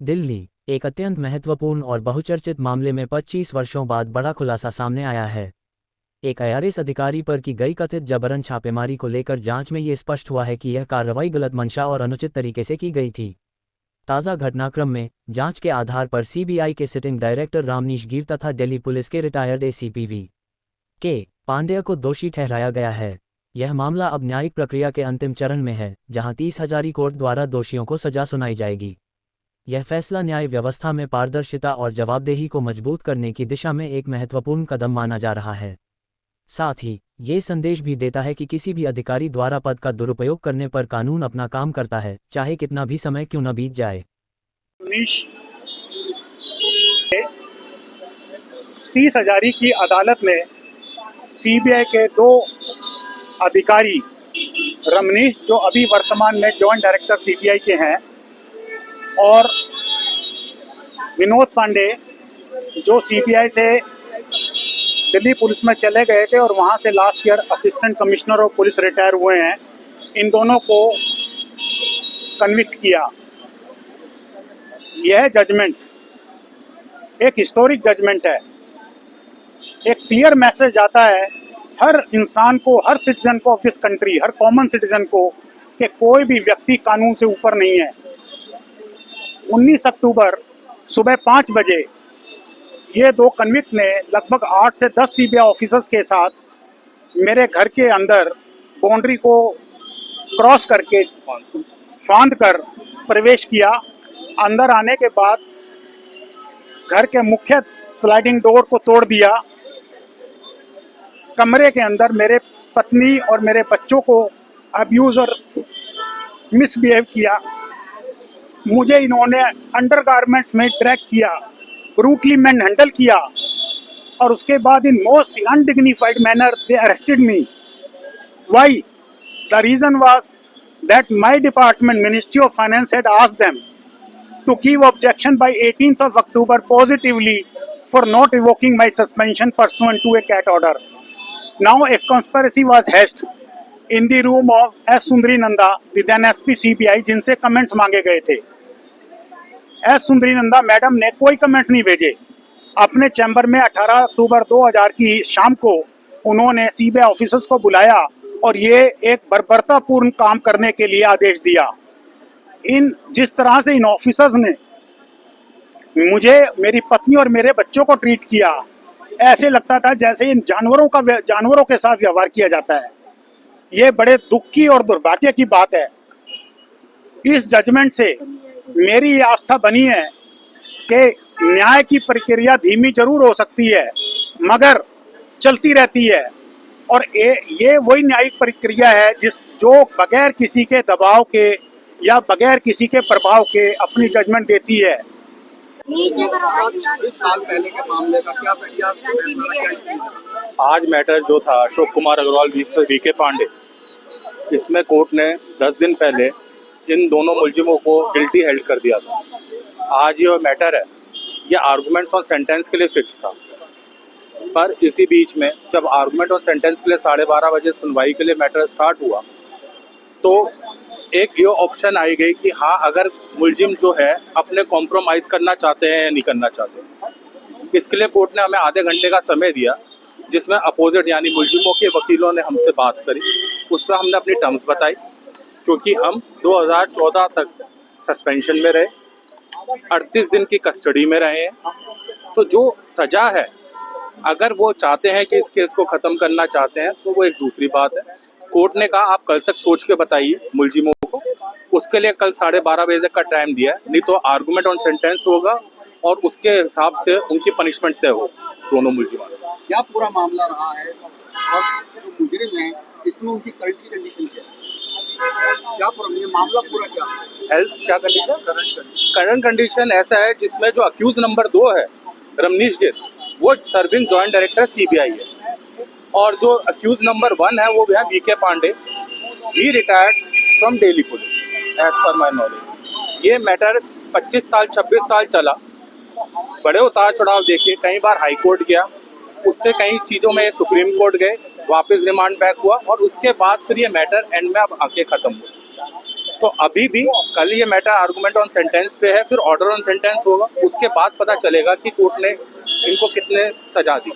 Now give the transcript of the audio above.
दिल्ली, एक अत्यंत महत्वपूर्ण और बहुचर्चित मामले में 25 वर्षों बाद बड़ा खुलासा सामने आया है। एक आईआरएस अधिकारी पर की गई कथित जबरन छापेमारी को लेकर जांच में ये स्पष्ट हुआ है कि यह कार्रवाई गलत मंशा और अनुचित तरीके से की गई थी। ताज़ा घटनाक्रम में जांच के आधार पर सीबीआई के सिटिंग डायरेक्टर रामनीश गिर तथा दिल्ली पुलिस के रिटायर्ड एसीपी वी.के. पांडेय को दोषी ठहराया गया है। यह मामला अब न्यायिक प्रक्रिया के अंतिम चरण में है, जहां 30 हजारी कोर्ट द्वारा दोषियों को सजा सुनाई जाएगी। यह फैसला न्याय व्यवस्था में पारदर्शिता और जवाबदेही को मजबूत करने की दिशा में एक महत्वपूर्ण कदम माना जा रहा है। साथ ही ये संदेश भी देता है कि किसी भी अधिकारी द्वारा पद का दुरुपयोग करने पर कानून अपना काम करता है, चाहे कितना भी समय क्यों न बीत जाए। 30 हजारी की अदालत ने सीबीआई के 2 अधिकारी रमनीश, जो अभी वर्तमान में जॉइंट डायरेक्टर सीबीआई के हैं, और विनोद पांडे, जो सीबीआई से दिल्ली पुलिस में चले गए थे और वहां से last year assistant commissioner of police retire हुए हैं, इन दोनों को कन्विक्ट किया। यह जजमेंट एक हिस्टोरिक जजमेंट है। एक क्लियर मैसेज आता है हर इंसान को, हर सिटीजन को of this country, her common citizen को, कि कोई भी व्यक्ति कानून से ऊपर नहीं है। 19 अक्टूबर सुबह 5 बजे ये 2 कन्विक्ट ने लगभग 8 से 10 सीबीआई ऑफिसर्स के साथ मेरे घर के अंदर बाउंड्री को क्रॉस करके फांद कर प्रवेश किया। अंदर आने के बाद घर के मुख्य स्लाइडिंग डोर को तोड़ दिया। कमरे के अंदर मेरे पत्नी और मेरे बच्चों को अब्यूज और मिसबिहेव किया। मुझे इन्होंने अंडरगारमेंट्स में ट्रैक किया, ब्रूटली मैन हैंडल किया, और उसके बाद in most undignified manner they arrested me. Why? The reason was that my department, ministry of finance, had asked them to give objection by 18th of October positively for not revoking my suspension pursuant to a CAT order. Now a conspiracy was hatched in the room of S. Sundari Nanda, the then SP CBI, जिनसे comments मांगे गए थे। S सुंदरी Nanda madam ने कोई comments नहीं भेजे। अपने chamber में 18 अक्टूबर 2000 की शाम को उन्होंने सीबीआई ऑफिसर्स को बुलाया और ये एक बर्बरतापूर्ण काम करने के लिए आदेश दिया। जिस तरह से इन ऑफिसर्स ने मुझे, मेरी पत्नी और मेरे बच्चों को ट्रीट किया, ऐसे लगता था जैसे इन जानवरों के साथ व्यवहार किया जाता है। ये बड़े दुख की और दुर्भाग्य की बात है। इस जजमेंट से मेरी ये आस्था बनी है कि न्याय की प्रक्रिया धीमी जरूर हो सकती है, मगर चलती रहती है, और ये वही न्यायिक प्रक्रिया है जो बगैर किसी के दबाव के या बगैर किसी के प्रभाव के अपनी जजमेंट देती है। साल पहले के मामले का क्या आज मैटर जो था अशोक कुमार अग्रवाल वी.के. पांडे, इसमें कोर्ट ने 10 दिन पहले इन दोनों मुलजिमों को गिल्टी हेल्ड कर दिया था। आज ये मैटर है, ये आर्गुमेंट्स ऑन सेंटेंस के लिए फिक्स था, पर इसी बीच में जब आर्गुमेंट ऑन सेंटेंस के लिए 12:30 बजे सुनवाई के लिए मैटर स्टार्ट हुआ, तो एक ये ऑप्शन आई गई कि हाँ, अगर मुलजिम जो है अपने कॉम्प्रोमाइज़ करना चाहते हैं या नहीं करना चाहते। इसके लिए कोर्ट ने हमें आधे घंटे का समय दिया, जिसमें अपोजिट यानी मुलजिमों के वकीलों ने हमसे बात करी। उस पर हमने अपनी टर्म्स बताई, क्योंकि हम 2014 तक सस्पेंशन में रहे, 38 दिन की कस्टडी में रहे हैं। तो जो सज़ा है, अगर वो चाहते हैं कि इस केस को ख़त्म करना चाहते हैं, तो वो एक दूसरी बात है। कोर्ट ने कहा आप कल तक सोच के बताइए मुलजिमों को, उसके लिए कल 12:30 बजे तक का टाइम दिया, नहीं तो आर्गुमेंट ऑन सेंटेंस होगा और उसके हिसाब से उनकी पनिशमेंट तय हो दोनों मुलजिमों। क्या पूरा मामला रहा है और जो मुजरिम है इसमें उनकी करंट की कंडीशन क्या है? क्या पूरा ये मामला पूरा क्या है? हेल्थ क्या कंडीशन? करंट कंडीशन ऐसा है जिसमें जो अक्यूज नंबर 2 है रमनीश गिर, वो सर्विंग जॉइंट डायरेक्टर सीबीआई है, और जो अक्यूज नंबर 1 है वो है V K. Pandey, he retired from Delhi police as per my knowledge. ये मैटर 25 साल 26 साल चला, बड़े उतार चढ़ाव देखे, कई बार हाई कोर्ट गया, उससे कई चीज़ों में सुप्रीम कोर्ट गए, वापस रिमांड बैक हुआ, और उसके बाद फिर ये मैटर एंड में अब आके ख़त्म हुआ। तो अभी भी कल ये मैटर आर्गुमेंट ऑन सेंटेंस पे है, फिर ऑर्डर ऑन सेंटेंस होगा, उसके बाद पता चलेगा कि कोर्ट ने इनको कितने सजा दी।